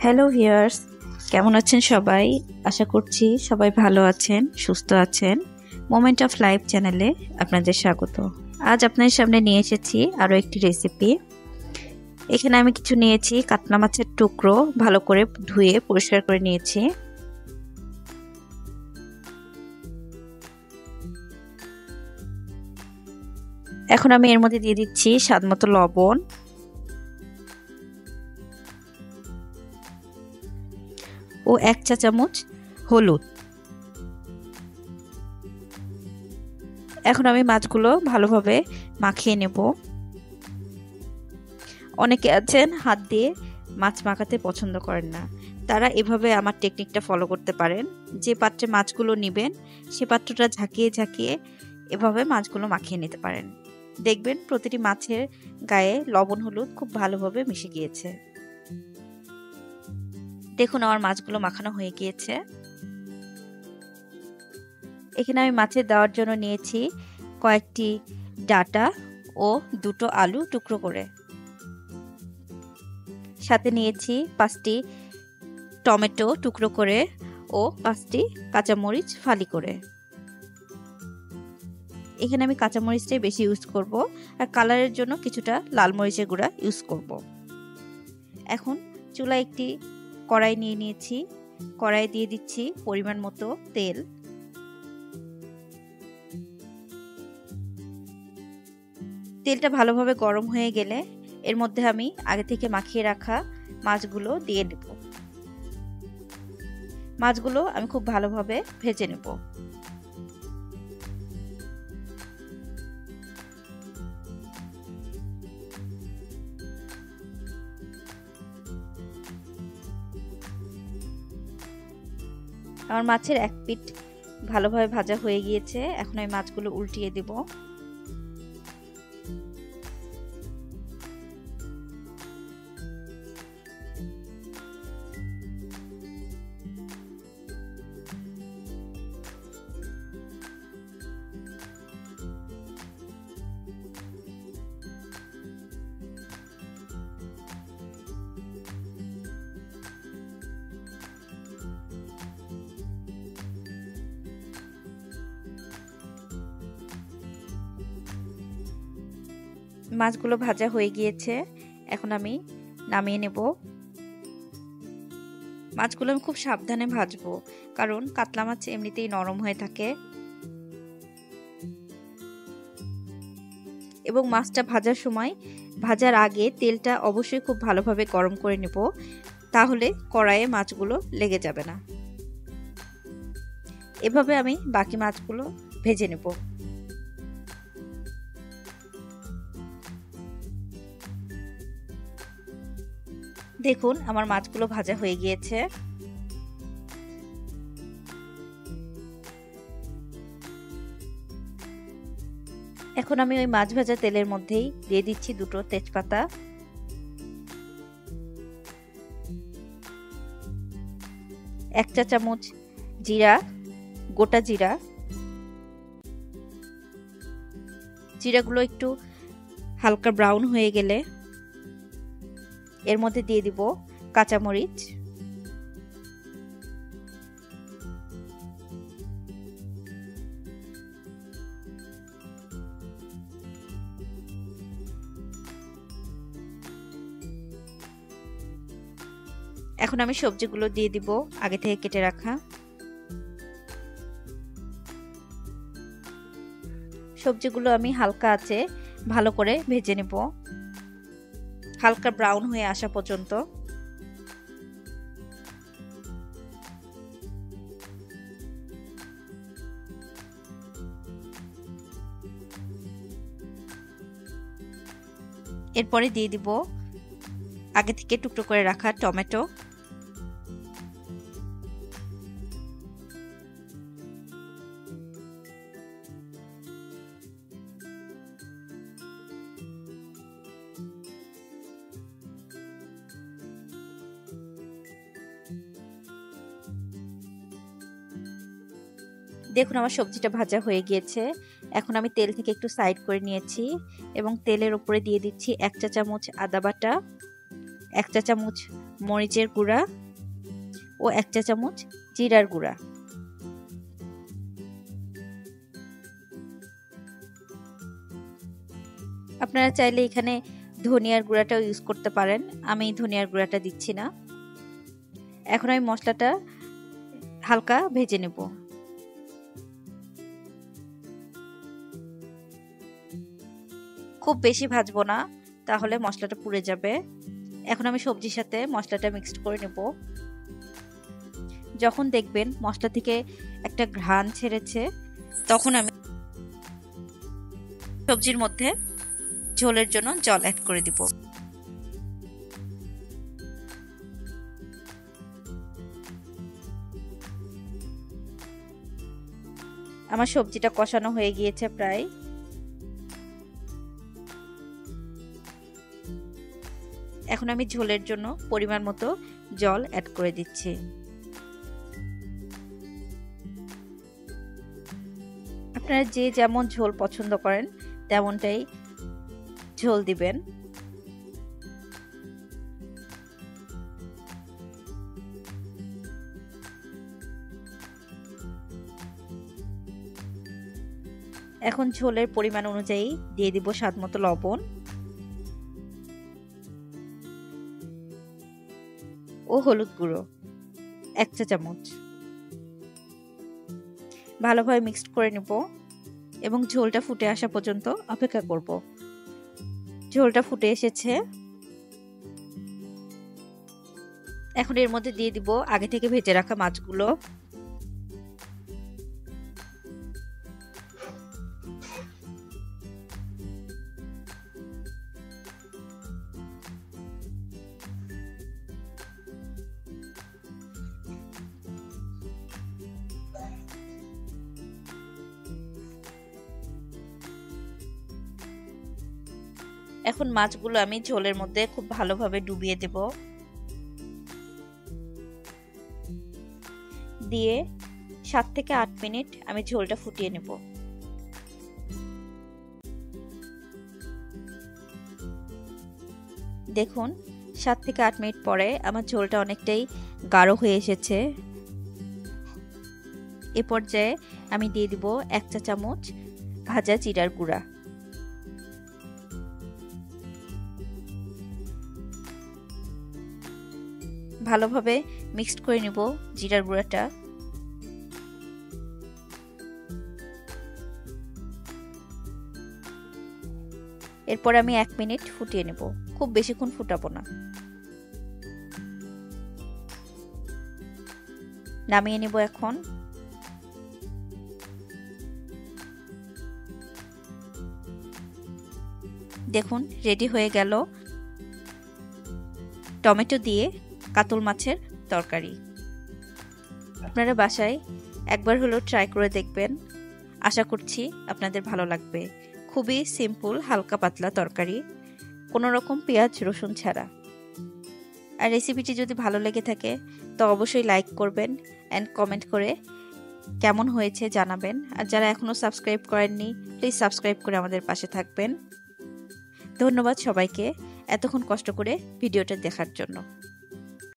Hello viewers, কেমন আছেন সবাই? আশা করছি সবাই ভালো আছেন, সুস্থ আছেন। মোমেন্ট অফ লাইফ চ্যানেলে আপনাদের স্বাগত। আজ আপনাদের সামনে নিয়ে এসেছি আরও একটি রেসিপি। এখানে আমি কিছু নিয়েছি কাতলা মাছের টুকরো, ভালো করে ধুয়ে পরিষ্কার করে নিয়েছি। এখন আমি এর মধ্যে দিয়ে দিচ্ছি স্বাদমতো লবণ ও 1 চা চামচ হলুদ। এখন আমি মাছগুলো ভালোভাবে মাখিয়ে নেব। অনেকে আছেন হাত দিয়ে মাছ মাখাতে পছন্দ করেন না, তারা এভাবে আমার টেকনিকটা ফলো করতে পারেন। যে পাত্রে মাছগুলো নেবেন সে পাত্রটা ঝাঁকিয়ে ঝাঁকিয়ে এভাবে মাছগুলো মাখিয়ে নিতে পারেন। দেখবেন প্রতিটি মাছের গায়ে লবণ হলুদ খুব ভালোভাবে মিশে গিয়েছে। দেখুন আমার মাছগুলো মাখানো হয়ে গিয়েছে। এখানে আমি মাছের দেওয়ার জন্য নিয়েছি কয়েকটি ডাঁটা ও দুটো আলু টুকরো করে, সাথে নিয়েছি 5টি টমেটো টুকরো করে ও 5টি কাঁচামরিচ ফালি করে। এখানে আমি কাঁচামরিচটাই বেশি ইউজ করব, আর কালারের জন্য কিছুটা লাল মরিচের গুঁড়া ইউজ করব। এখন চুলায় একটি কড়াই নিয়ে নিয়েছি, কড়াই দিয়ে দিচ্ছি পরিমাণ মতো তেল। তেলটা ভালোভাবে গরম হয়ে গেলে এর মধ্যে আমি আগে থেকে মাখিয়ে রাখা মাছগুলো দিয়ে দেব। মাছগুলো আমি খুব ভালোভাবে ভেজে নেব। আমার মাছের এক পিঠ ভালোভাবে ভাজা হয়ে গিয়েছে। এখন আমি মাছগুলো উল্টিয়ে দেব। মাছগুলো ভাজা হয়ে গিয়েছে, এখন আমি নামিয়ে নেব। মাছগুলো আমি খুব সাবধানে ভাজবো, কারণ কাতলা মাছ এমনিতেই নরম হয়ে থাকে। এবং মাছটা ভাজার সময়, ভাজার আগে তেলটা অবশ্যই খুব ভালোভাবে গরম করে নেব, তাহলে কড়াইয়ে মাছগুলো লেগে যাবে না। এভাবে আমি বাকি মাছগুলো ভেজে নেব। দেখুন আমার মাছগুলো ভাজা হয়ে গিয়েছে। এখন আমি ওই মাছ ভাজা তেলের মধ্যেই দিয়ে দিচ্ছি দুটো তেজপাতা, এক চা চামচ জিরা, গোটা জিরা। জিরাগুলো একটু হালকা ব্রাউন হয়ে গেলে এর মধ্যে দিয়ে দিব কাঁচামরিচ, এখন আমি সবজিগুলো দিয়ে দিব আগে থেকে কেটে রাখা। সবজিগুলো আমি হালকা আঁচে ভালো করে ভেজে নেব, হালকা ব্রাউন হয়ে আসা পর্যন্ত। এরপরে দিয়ে দিব আগে থেকে টুকরো করে রাখা টমেটো। দেখুন আমার সবজিটা ভাজা হয়ে গিয়েছে। এখন আমি তেল থেকে একটু সাইড করে নিয়েছি এবং তেলের উপরে দিয়ে দিচ্ছি 1 চা চামচ আদা বাটা, 1 চা চামচ মরিচের গুঁড়া ও 1 চা চামচ জিরার গুঁড়া। আপনারা চাইলে এখানে ধনিয়ার গুঁড়াটাও ইউজ করতে পারেন, আমি ধনিয়ার গুঁড়াটা দিচ্ছি না। এখন আমি মশলাটা হালকা ভেজে নেব। খুব বেশি ভাজবো না, তাহলে মশলাটা পুড়ে যাবে। এখন আমি সবজির সাথে মশলাটা মিক্সড করে নেব। যখন দেখবেন মশলা থেকে একটা ঘ্রাণ ছেড়েছে, তখন আমি সবজির মধ্যে ঝোলের জন্য জল অ্যাড করে দিব। আমার সবজিটা কষানো হয়ে গিয়েছে প্রায়। এখন আমি ঝোলের জন্য পরিমাণ মতো জল অ্যাড করে দিচ্ছি। আপনারা যে যেমন ঝোল পছন্দ করেন তেমনটাই ঝোল দিবেন। এখন ঝোলের পরিমাণ অনুযায়ী দিয়ে দিব স্বাদমতো লবণ ও হলুদ গুঁড়ো 1 চা চামচ। ভালোভাবে মিক্সড করে নেব এবং ঝোলটা ফুটে আসা পর্যন্ত অপেক্ষা করব। ঝোলটা ফুটে এসেছে। এখন এর মধ্যে দিয়ে দিব আগে থেকে ভেজে রাখা মাছগুলো। এখন মাছগুলো আমি ঝোলের মধ্যে খুব ভালোভাবে ডুবিয়ে দেব। দিয়ে 7 থেকে 8 মিনিট আমি ঝোলটা ফুটিয়ে নেব। দেখুন 7 থেকে 8 মিনিট পরে আমার ঝোলটা অনেকটাই গাঢ় হয়ে এসেছে। এ পর্যায়ে আমি দিয়ে দিব 1 চা চামচ ভাজা জিরার গুঁড়া। ভালোভাবে মিক্সড করে নেব জিরার গুঁড়াটা। এরপর আমি 1 মিনিট ফুটিয়ে নেব, খুব বেশিক্ষণ ফুটাবো না। নামিয়ে নেব এখন। দেখুন রেডি হয়ে গেল টমেটো দিয়ে কাতল মাছের তরকারি। আপনারা বাসায় একবার হলেও ট্রাই করে দেখবেন, আশা করছি আপনাদের ভালো লাগবে। খুবই সিম্পল হালকা পাতলা তরকারি, কোনো রকম পেঁয়াজ রসুন ছাড়া। আর রেসিপিটি যদি ভালো লেগে থাকে তো অবশ্যই লাইক করবেন অ্যান্ড কমেন্ট করে কেমন হয়েছে জানাবেন। আর যারা এখনও সাবস্ক্রাইব করেননি প্লিজ সাবস্ক্রাইব করে আমাদের পাশে থাকবেন। ধন্যবাদ সবাইকে এতক্ষণ কষ্ট করে ভিডিওটা দেখার জন্য।